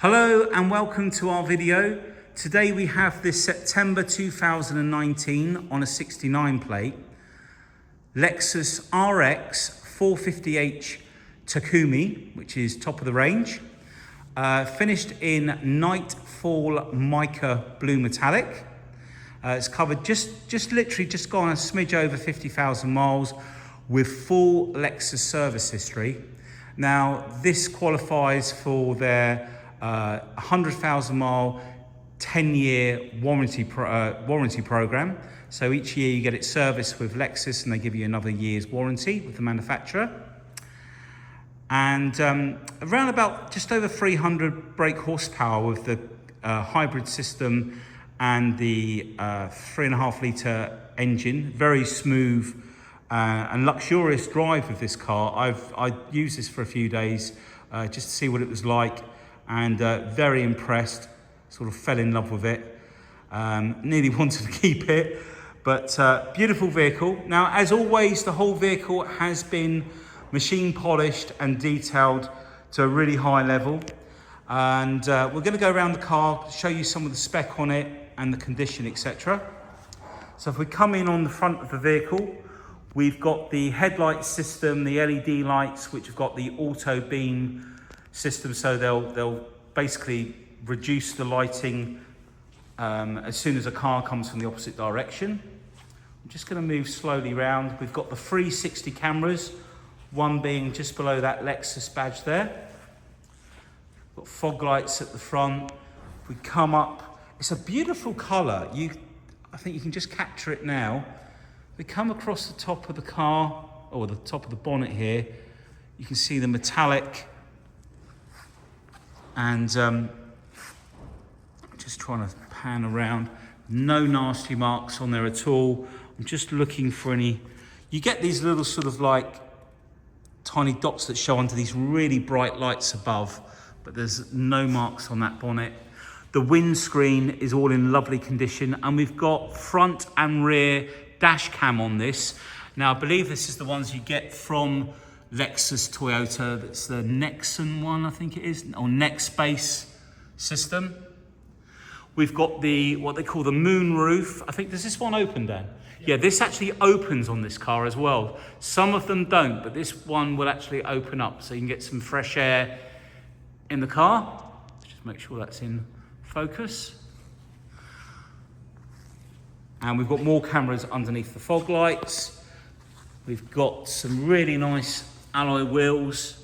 Hello and welcome to our video. Today we have this September 2019 on a 69 plate Lexus RX 450h Takumi, which is top of the range. Finished in Nightfall Mica Blue Metallic. It's covered literally just gone a smidge over 50,000 miles with full Lexus service history. Now this qualifies for their 100,000 mile, 10-year warranty program. So each year you get it serviced with Lexus and they give you another year's warranty with the manufacturer. And around about just over 300 brake horsepower with the hybrid system and the 3.5 litre engine. Very smooth and luxurious drive with this car. I used this for a few days just to see what it was like. And very impressed, sort of fell in love with it, nearly wanted to keep it, but beautiful vehicle. Now, as always, the whole vehicle has been machine polished and detailed to a really high level. And we're going to go around the car, show you some of the spec on it and the condition, etc. So if we come in on the front of the vehicle, we've got the headlight system, the LED lights, which have got the auto beam system, so they'll basically reduce the lighting as soon as a car comes from the opposite direction. I'm just going to move slowly round. We've got the 360 cameras, one being just below that Lexus badge there. Got fog lights at the front. If we come up, it's a beautiful colour. I think you can just capture it now. We come across the top of the car, or the top of the bonnet here, you can see the metallic. And just trying to pan around, no nasty marks on there at all. I'm just looking for any, you get these little sort of like tiny dots that show under these really bright lights above, but there's no marks on that bonnet. The windscreen is all in lovely condition, and we've got front and rear dash cam on this. Now I believe this is the ones you get from Lexus Toyota. That's the Nexon one, I think it is, or Nextbase system. We've got the what they call the moon roof. I think, does this one open, Dan? Yeah, this actually opens on this car as well. Some of them don't, but this one will actually open up so you can get some fresh air in the car. Just make sure that's in focus. And we've got more cameras underneath the fog lights. We've got some really nice alloy wheels,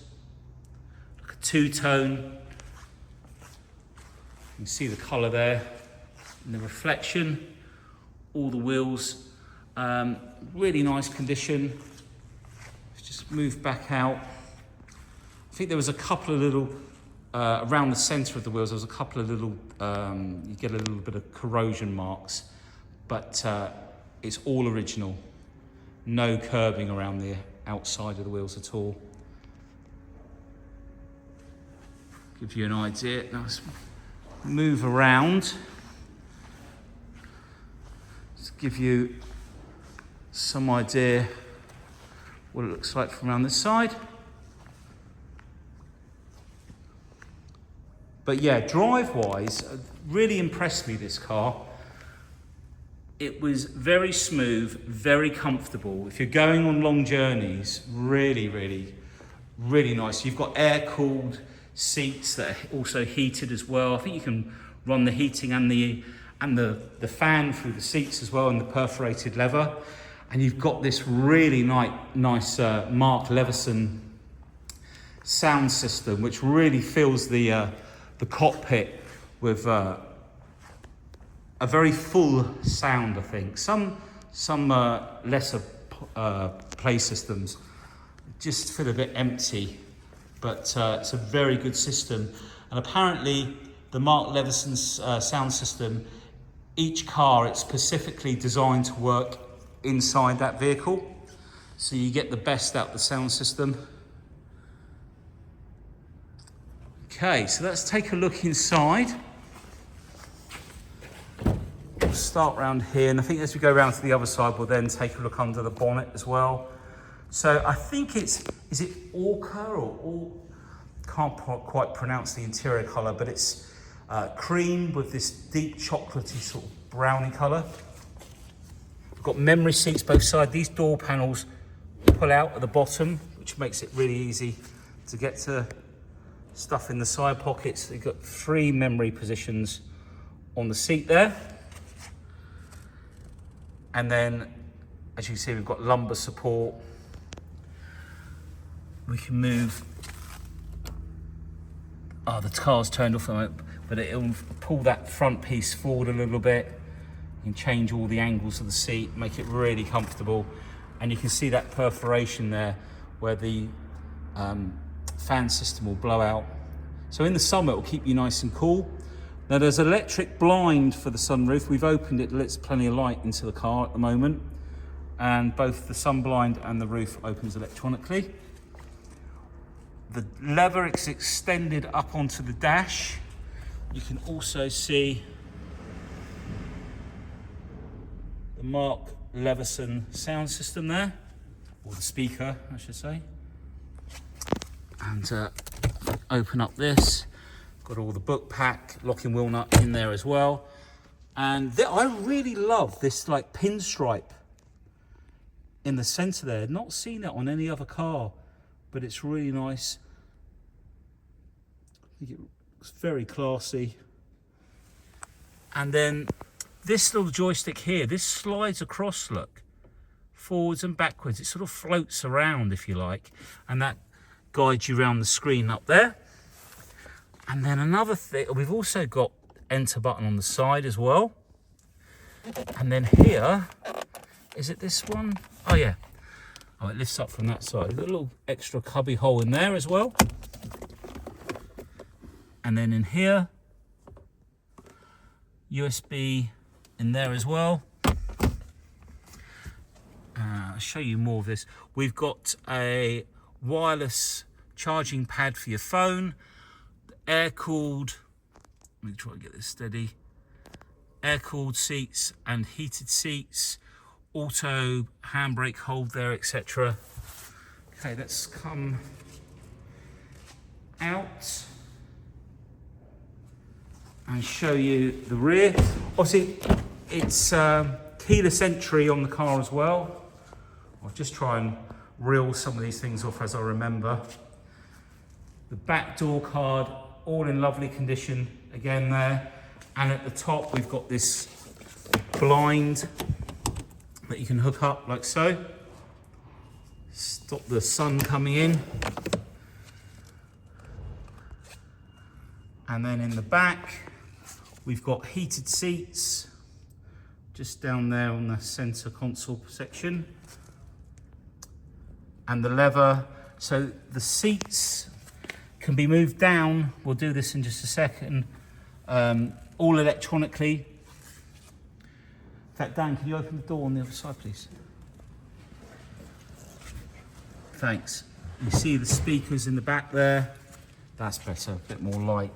like a two-tone. You can see the colour there and the reflection. All the wheels, really nice condition. Let's just move back out. I think there was a couple of little, around the centre of the wheels, there was a couple of little, you get a little bit of corrosion marks, but it's all original. No curbing around the outside of the wheels at all. Give you an idea. Now let's move around. Let's give you some idea what it looks like from around this side. But yeah, drive-wise, really impressed me, this car. It was very smooth, very comfortable. If you're going on long journeys, really, really, really nice. You've got air-cooled seats that are also heated as well. I think you can run the heating and the fan through the seats as well, and the perforated leather. And you've got this really nice Mark Leveson sound system, which really fills the cockpit with a very full sound, I think. Some lesser play systems just feel a bit empty, but it's a very good system. And apparently the Mark Leveson's sound system, each car, it's specifically designed to work inside that vehicle, so you get the best out of the sound system. Okay, so let's take a look inside. We'll start around here, and I think as we go around to the other side, we'll then take a look under the bonnet as well. So I think is it OCHRE or can't quite pronounce the interior colour, but it's cream with this deep chocolatey sort of brownie colour. We've got memory seats both sides. These door panels pull out at the bottom, which makes it really easy to get to stuff in the side pockets. You've got 3 memory positions on the seat there. And then, as you can see, we've got lumbar support. We can move, the car's turned off, but it'll pull that front piece forward a little bit. You can change all the angles of the seat, make it really comfortable. And you can see that perforation there where the fan system will blow out. So in the summer, it will keep you nice and cool. Now there's an electric blind for the sunroof. We've opened it, lets plenty of light into the car at the moment. And both the sun blind and the roof opens electronically. The lever is extended up onto the dash. You can also see the Mark Leveson sound system there, or the speaker, I should say. And open up this. Got all the book pack, locking wheel nut in there as well. And I really love this like pinstripe in the center there. Not seen it on any other car, but it's really nice. I think it's very classy. And then this little joystick here, this slides across, look, forwards and backwards. It sort of floats around, if you like, and that guides you around the screen up there. And then another thing, we've also got enter button on the side as well. And then here, is it this one? Oh yeah. Oh, it lifts up from that side. We've got a little extra cubby hole in there as well. And then in here, USB in there as well. I'll show you more of this. We've got a wireless charging pad for your phone, air-cooled, let me try to get this steady, air-cooled seats and heated seats, auto handbrake hold there, etc. Okay, let's come out and show you the rear. Obviously, it's keyless entry on the car as well. I'll just try and reel some of these things off as I remember. The back door card, all in lovely condition again there. And at the top, we've got this blind that you can hook up like so. Stop the sun coming in. And then in the back, we've got heated seats just down there on the center console section. And the lever, so the seats can be moved down. We'll do this in just a second. All electronically. In fact, Dan, can you open the door on the other side, please? Thanks. You see the speakers in the back there. That's better, a bit more light.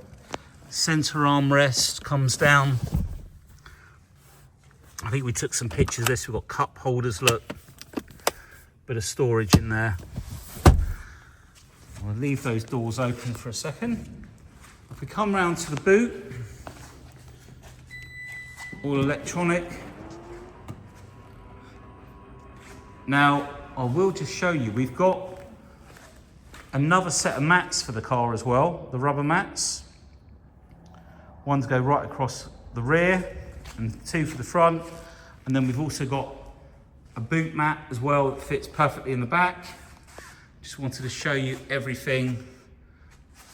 Center armrest comes down. I think we took some pictures of this. We've got cup holders, look. Bit of storage in there. I'll leave those doors open for a second. If we come round to the boot, all electronic. Now, I will just show you, we've got another set of mats for the car as well, the rubber mats. One to go right across the rear and 2 for the front. And then we've also got a boot mat as well that fits perfectly in the back. Just wanted to show you everything.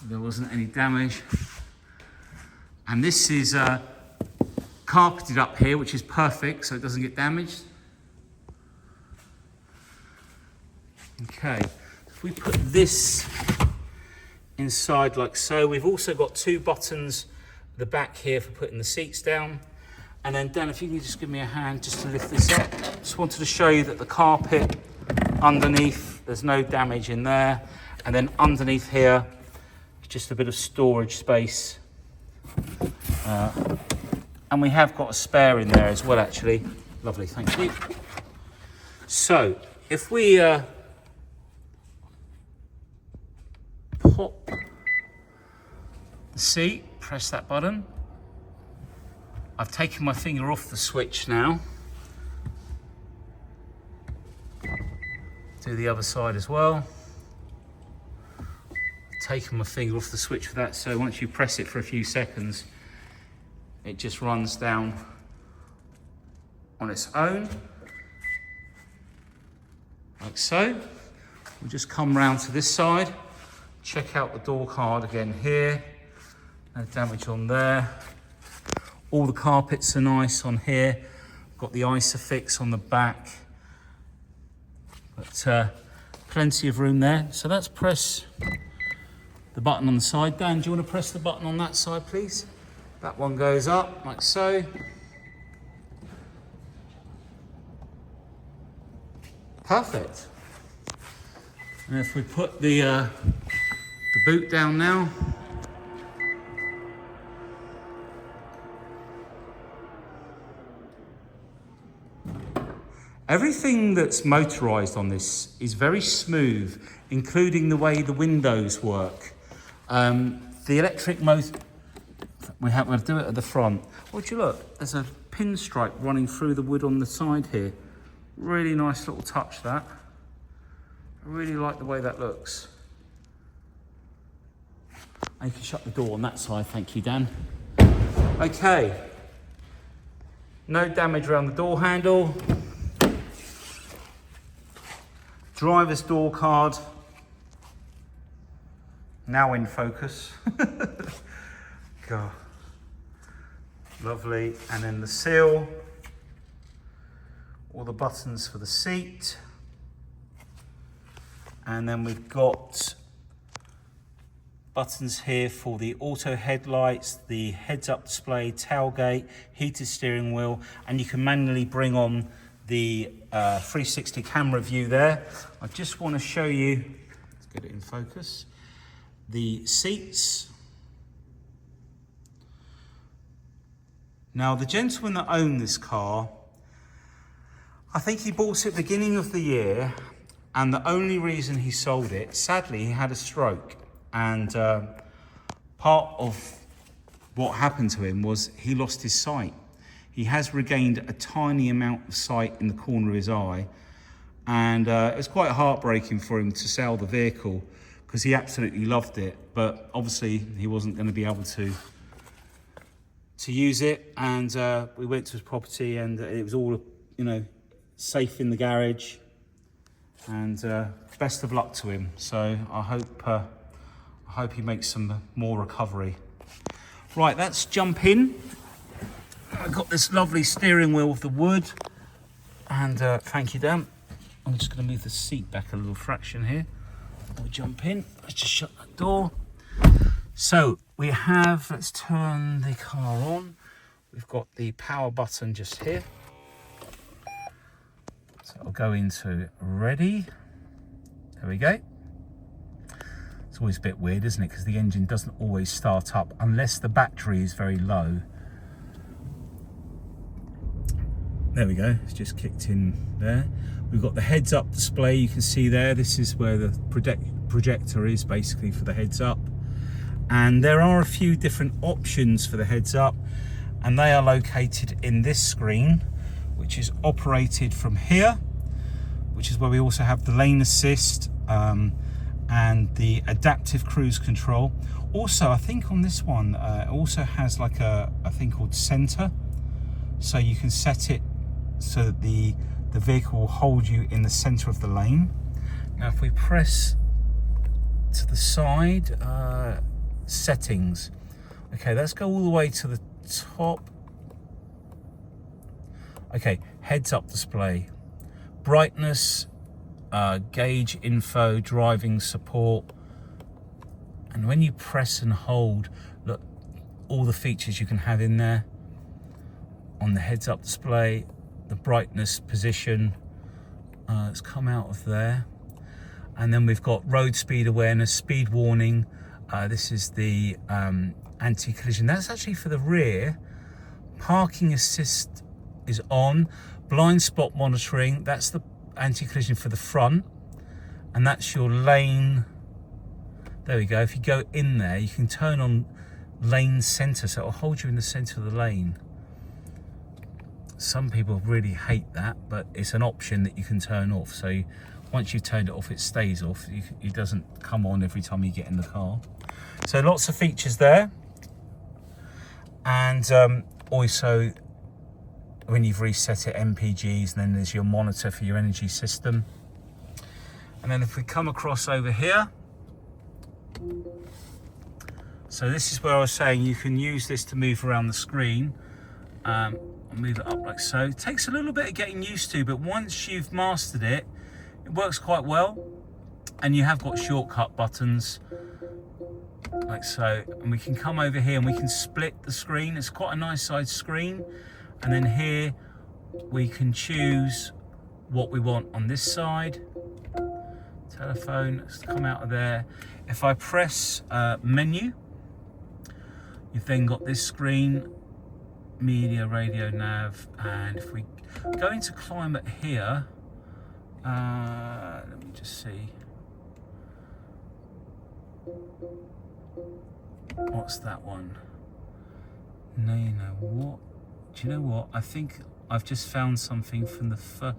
There wasn't any damage. And this is carpeted up here, which is perfect, so it doesn't get damaged. Okay, if we put this inside like so, we've also got 2 buttons at the back here for putting the seats down. And then Dan, if you can just give me a hand just to lift this up. Just wanted to show you that the carpet underneath, there's no damage in there. And then underneath here, just a bit of storage space. And we have got a spare in there as well, actually. Lovely, thank you. So, if we pop the seat, press that button. I've taken my finger off the switch now. Do the other side as well. Taken my finger off the switch for that, so once you press it for a few seconds, it just runs down on its own, like so. We'll just come round to this side, check out the door card again here, no damage on there. All the carpets are nice on here, got the ISOFIX on the back, but plenty of room there. So let's press the button on the side. Dan, do you want to press the button on that side, please? That one goes up, like so. Perfect. And if we put the boot down now, everything that's motorized on this is very smooth, including the way the windows work. The electric motor, we'll do it at the front. Would you look? There's a pinstripe running through the wood on the side here. Really nice little touch, that. I really like the way that looks. And you can shut the door on that side, thank you, Dan. Okay. No damage around the door handle. Driver's door card. Now in focus. God. Lovely. And then the seal. All the buttons for the seat. And then we've got buttons here for the auto headlights, the heads-up display, tailgate, heated steering wheel, and you can manually bring on the 360 camera view there. I just want to show you, let's get it in focus, the seats. Now, the gentleman that owned this car, I think he bought it at the beginning of the year, and the only reason he sold it, sadly, he had a stroke. And part of what happened to him was he lost his sight. He has regained a tiny amount of sight in the corner of his eye. And it was quite heartbreaking for him to sell the vehicle because he absolutely loved it. But obviously he wasn't going to be able to use it. And we went to his property and it was all, you know, safe in the garage. And best of luck to him. So I hope he makes some more recovery. Right, let's jump in. I've got this lovely steering wheel with the wood. And thank you, Dan. I'm just going to move the seat back a little fraction here. We'll jump in. Let's just shut that door. So we have, let's turn the car on. We've got the power button just here. So I'll go into ready. There we go. It's always a bit weird, isn't it? Because the engine doesn't always start up unless the battery is very low. There we go, it's just kicked in there. We've got the heads up display, you can see there. This is where the projector is basically for the heads up. And there are a few different options for the heads up, and they are located in this screen, which is operated from here, which is where we also have the lane assist and the adaptive cruise control. Also, I think on this one, it also has like a thing called center. So you can set it so that the vehicle will hold you in the center of the lane. Now, if we press to the side, settings. Okay, let's go all the way to the top. Okay, heads up display, brightness, gauge info, driving support. And when you press and hold, look, all the features you can have in there. On the heads up display, the brightness position, it's come out of there. And then we've got road speed awareness, speed warning. This is the anti-collision. That's actually for the rear. Parking assist is on. Blind spot monitoring, that's the anti-collision for the front. And that's your lane. There we go. If you go in there, you can turn on lane center, so it'll hold you in the center of the lane. Some people really hate that, but it's an option that you can turn off. So once you've turned it off, it stays off. It doesn't come on every time you get in the car. So lots of features there. And also, when you've reset it, MPGs, and then there's your monitor for your energy system. And then if we come across over here, so this is where I was saying you can use this to move around the screen. I'll move it up like so. It takes a little bit of getting used to, but once you've mastered it, it works quite well. And you have got shortcut buttons like so. And we can come over here and we can split the screen. It's quite a nice size screen. And then here we can choose what we want on this side. Telephone, let's come out of there. If I press menu, you've then got this screen, media, radio, nav, and if we go into climate here, let me just see. What's that one? No, you know what? Do you know what? I think I've just found something from the first.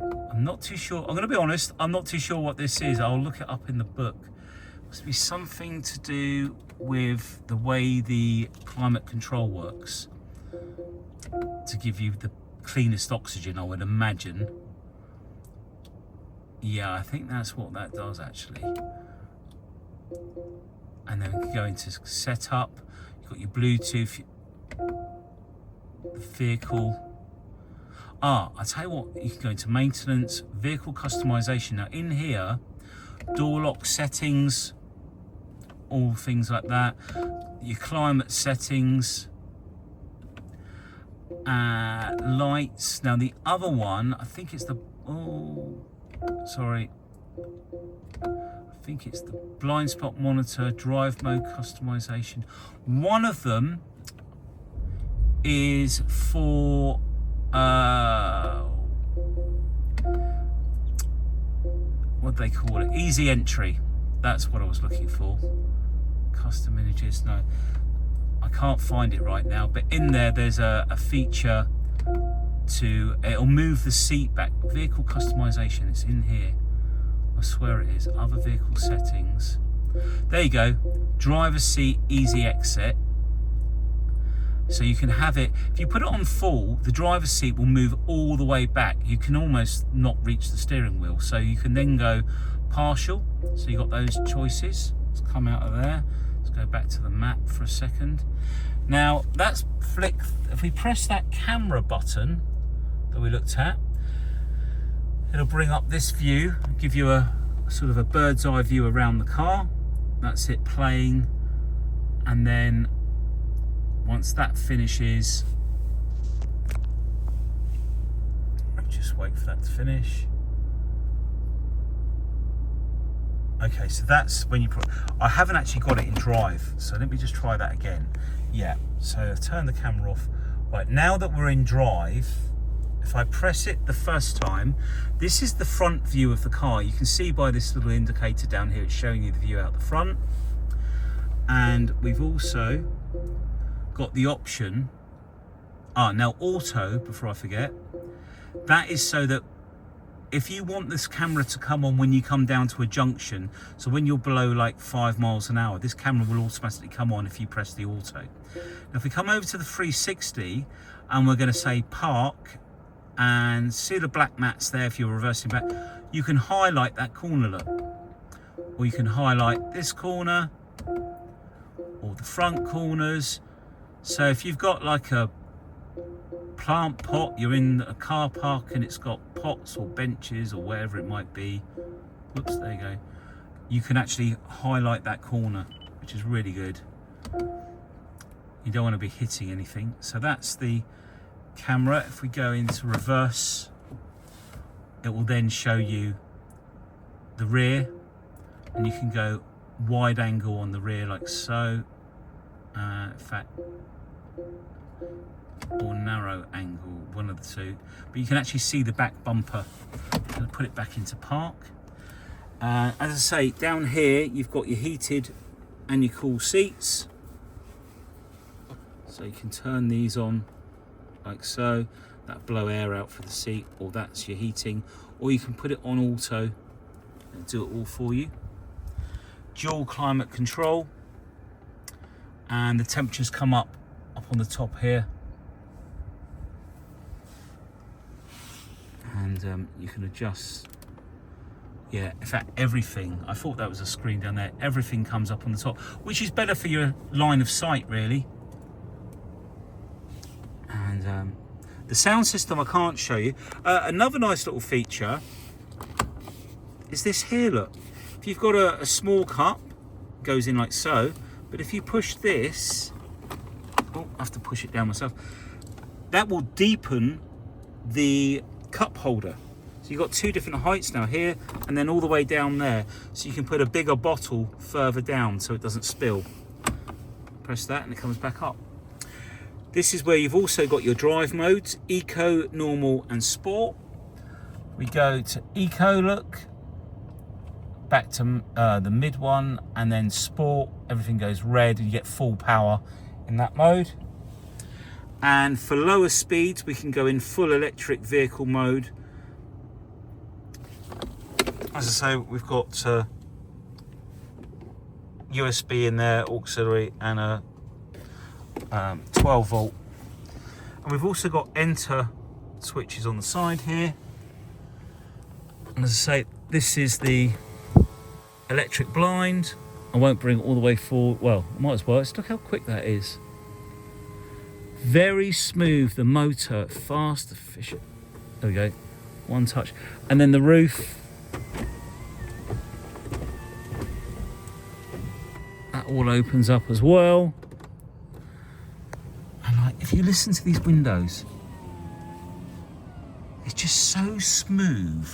I'm not too sure. I'm going to be honest. I'm not too sure what this is. I'll look it up in the book. It must be something to do with the way the climate control works to give you the cleanest oxygen, I would imagine. Yeah, I think that's what that does actually. And then we can go into setup. You've got your Bluetooth, the vehicle. I'll tell you what, you can go into maintenance, vehicle customization. Now in here, door lock settings, all things like that. Your climate settings, lights. Now the other one, I think it's the, I think it's the blind spot monitor, drive mode customization. One of them is for what do they call it? Easy entry. That's what I was looking for. Custom images. No, I can't find it right now. But in there, there's a feature to. It'll move the seat back. Vehicle customization. It's in here. I swear it is. Other vehicle settings. There you go. Driver's seat, easy exit. So you can have it, if you put it on full, the driver's seat will move all the way back. You can almost not reach the steering wheel. So you can then go partial. So you've got those choices. Let's come out of there. Let's go back to the map for a second. Now that's flick. If we press that camera button that we looked at, it'll bring up this view, give you a sort of a bird's eye view around the car. That's it playing. And then once that finishes, just wait for that to finish. Okay, so that's when you put, I haven't actually got it in drive, so let me just try that again. Yeah, so I've turned the camera off. Right, now that we're in drive, if I press it the first time, this is the front view of the car. You can see by this little indicator down here, it's showing you the view out the front. And we've also got the option, now auto, before I forget, that is so that if you want this camera to come on when you come down to a junction, so when you're below like 5 miles an hour, this camera will automatically come on if you press the auto. Now if we come over to the 360 and we're going to say park, and see the black mats there, if you're reversing back, you can highlight that corner, look, or you can highlight this corner or the front corners. So if you've got like a plant pot, you're in a car park and it's got pots or benches or wherever it might be, whoops, there you go, you can actually highlight that corner, which is really good. You don't want to be hitting anything. So that's the camera. If we go into reverse, it will then show you the rear, and you can go wide angle on the rear like so, in fact, or narrow angle, one of the two, but you can actually see the back bumper. I'm going to put it back into park. As I say, down here you've got your heated and your cool seats. So you can turn these on like so. That blow air out for the seat, or that's your heating, or you can put it on auto and do it all for you. Dual climate control, and the temperatures come up on the top here, and you can adjust. Yeah, in fact, everything. I thought that was a screen down there. Everything comes up on the top, which is better for your line of sight, really. And the sound system I can't show you. Another nice little feature is this here, look. If you've got a small cup, goes in like so, but if you push this, oh, I have to push it down myself, that will deepen the cup holder. So you've got two different heights now, here and then all the way down there, so you can put a bigger bottle further down so it doesn't spill. Press that and it comes back up. This is where you've also got your drive modes: Eco, Normal and Sport. We go to Eco, look, back to the mid one, and then Sport, everything goes red and you get full power in that mode. And for lower speeds, we can go in full electric vehicle mode. As I say, we've got USB in there, auxiliary, and a 12 volt. And we've also got enter switches on the side here. And as I say, this is the electric blind. I won't bring it all the way forward. Well, I might as well. Look how quick that is. Very smooth, the motor, fast, efficient. There we go, one touch. And then the roof, that all opens up as well. And like, if you listen to these windows, it's just so smooth.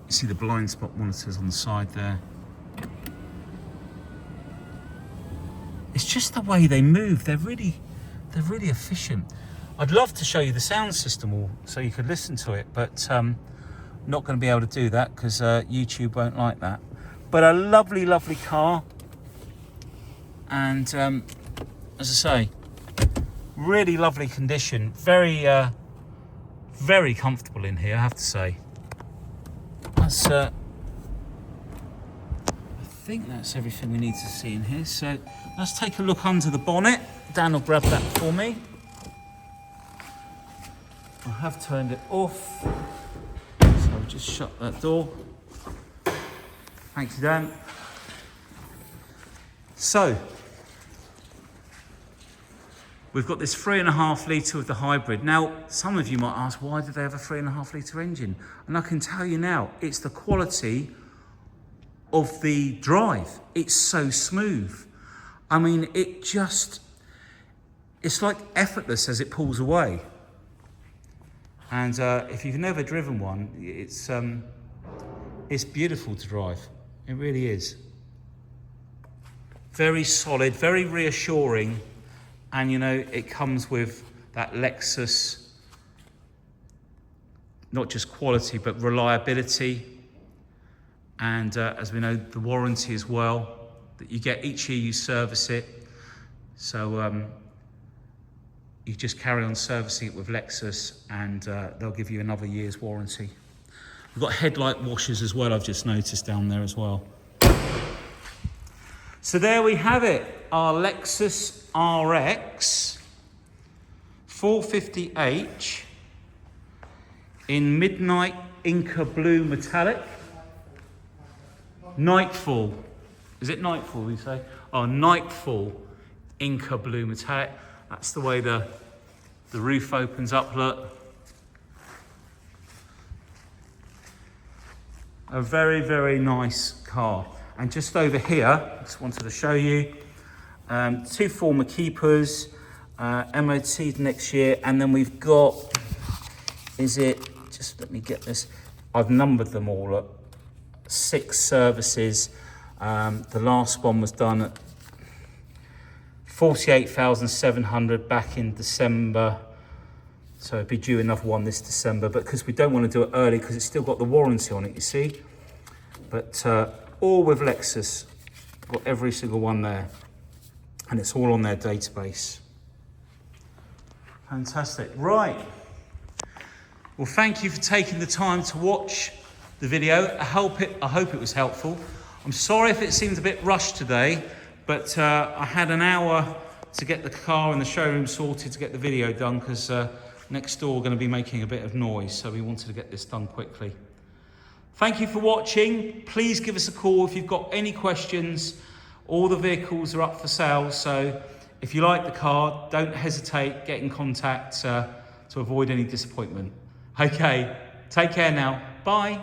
You see the blind spot monitors on the side there. It's just the way they move. They're really efficient. I'd love to show you the sound system so you could listen to it, but not going to be able to do that because YouTube won't like that. But a lovely, lovely car. And as I say, really lovely condition. Very, very comfortable in here, I have to say. That's, I think that's everything we need to see in here. So let's take a look under the bonnet. Dan will grab that for me. I have turned it off, so I'll just shut that door. Thank you, Dan. So we've got this 3.5 litre with the hybrid. Now, some of you might ask, why do they have a 3.5 litre engine? And I can tell you now, it's the quality of the drive. It's so smooth. I mean, it's like effortless as it pulls away. And if you've never driven one, it's beautiful to drive. It really is. Very solid, very reassuring. And you know, it comes with that Lexus, not just quality, but reliability. And as we know, the warranty as well, that you get each year you service it. So you just carry on servicing it with Lexus, and they'll give you another year's warranty. We've got headlight washers as well, I've just noticed down there as well. So there we have it, our Lexus RX 450h in midnight Inca Blue Metallic. Nightfall. Is it Nightfall, you say? Oh, Nightfall Inca Blue Metallic. That's the way the roof opens up, look. A very, very nice car. And just over here, I just wanted to show you, 2 former keepers, MOT'd next year, and then we've got, just let me get this, I've numbered them all up, 6 services. The last one was done at 48,700 back in December, so it'd be due another one this December, but because we don't want to do it early because it's still got the warranty on it, you see. But all with Lexus, got every single one there. and it's all on their database. Fantastic. Right. Well, thank you for taking the time to watch the video. I hope it was helpful. I'm sorry if it seemed a bit rushed today, but I had an hour to get the car in the showroom sorted to get the video done, because next door we're going to be making a bit of noise, so we wanted to get this done quickly. Thank you for watching. Please give us a call if you've got any questions. All the vehicles are up for sale, so if you like the car, don't hesitate, get in contact to avoid any disappointment. Okay, take care now. Bye.